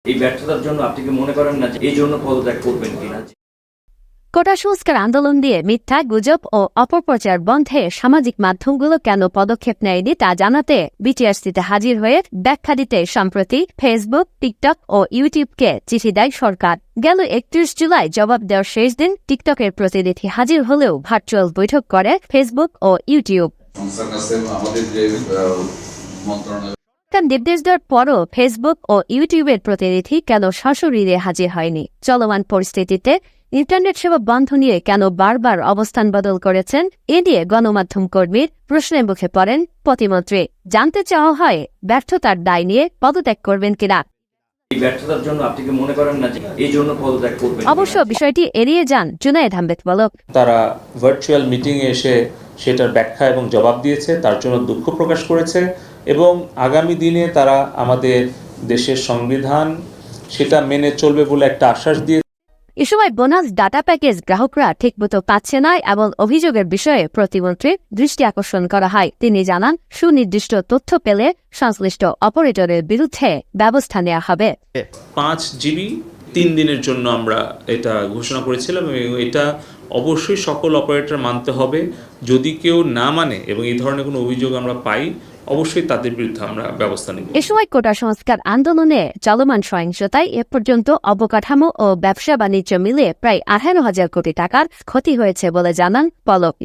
এই ব্যর্থতার জন্য আপনি কি মনে করেন না যে এই জন্য পদত্যাগ করবেন কিনা? কোটা সংস্কার আন্দোলন দিয়ে মিথ্যা গুজব ও অপপ্রচার বন্ধে সামাজিক মাধ্যমগুলো কেন পদক্ষেপ নেয়নি তা জানাতে বিটিআরসিতে হাজির হয়ে ব্যাখ্যা দিতে সম্প্রতি ফেসবুক, টিকটক ও ইউটিউবকে চিঠি দেয় সরকার। গেল ৩১ জুলাই জবাব দেওয়ার শেষ দিন টিকটকের প্রতিনিধি হাজির হলেও ভার্চুয়াল বৈঠক করে ফেসবুক ও ইউটিউব। নির্দেশ দেওয়ার পরও ফেসবুক ও ইউটিউবের প্রতিনিধি কেন সশরীরে হাজির হয়নি? চলমান পরিস্থিতিতে ইন্টারনেট সেবা বন্ধ নিয়ে কেন বারবার অবস্থান বদল করেছেন? এ নিয়ে গণমাধ্যম কর্মীর প্রশ্নের মুখে পড়েন প্রতিমন্ত্রী। জানতে চাওয়া হয় ব্যর্থতার দায় নিয়ে পদত্যাগ করবেন কিনা। এই ব্যর্থতার জন্য আপনি কি মনে করেন না যে এই জন্য পদত্যাগ করবেন? অবশ্য বিষয়টি এড়িয়ে যান জুনায়েদ আহমেদ পলক। তারা ভার্চুয়াল মিটিংয়ে এসে সেটার ব্যাখ্যা এবং জবাব দিয়েছে, তার জন্য দুঃখ প্রকাশ করেছে এবং আগামী দিনে তারা আমাদের দেশের সংবিধান সেটা মেনে চলবে বলে একটা আশ্বাস দিয়ে। এ সময় বোনাস ডাটা প্যাকেজ গ্রাহকরা ঠিকমতো পাচ্ছে না এবং অভিযোগের বিষয়ে প্রতিমন্ত্রীর দৃষ্টি আকর্ষণ করা হয়। তিনি জানান, সুনির্দিষ্ট তথ্য পেলে সংশ্লিষ্ট অপারেটরের বিরুদ্ধে ব্যবস্থা নেওয়া হবে। 5 জিবি 3 দিনের জন্য আমরা এটা ঘোষণা করেছিলাম এবং এটা অবশ্যই সকল অপারেটর মানতে হবে। যদি কেউ না মানে এবং এই ধরনের কোনো অভিযোগ আমরা পাই, অবশ্যই তাদের বিরুদ্ধে আমরা ব্যবস্থা নেব। এ সময় কোটা সংস্কার আন্দোলনে চলমান সহিংসতায় এ পর্যন্ত অবকাঠামো ও ব্যবসা বাণিজ্য মিলে প্রায় 18,000 কোটি টাকার ক্ষতি হয়েছে বলে জানান পলক।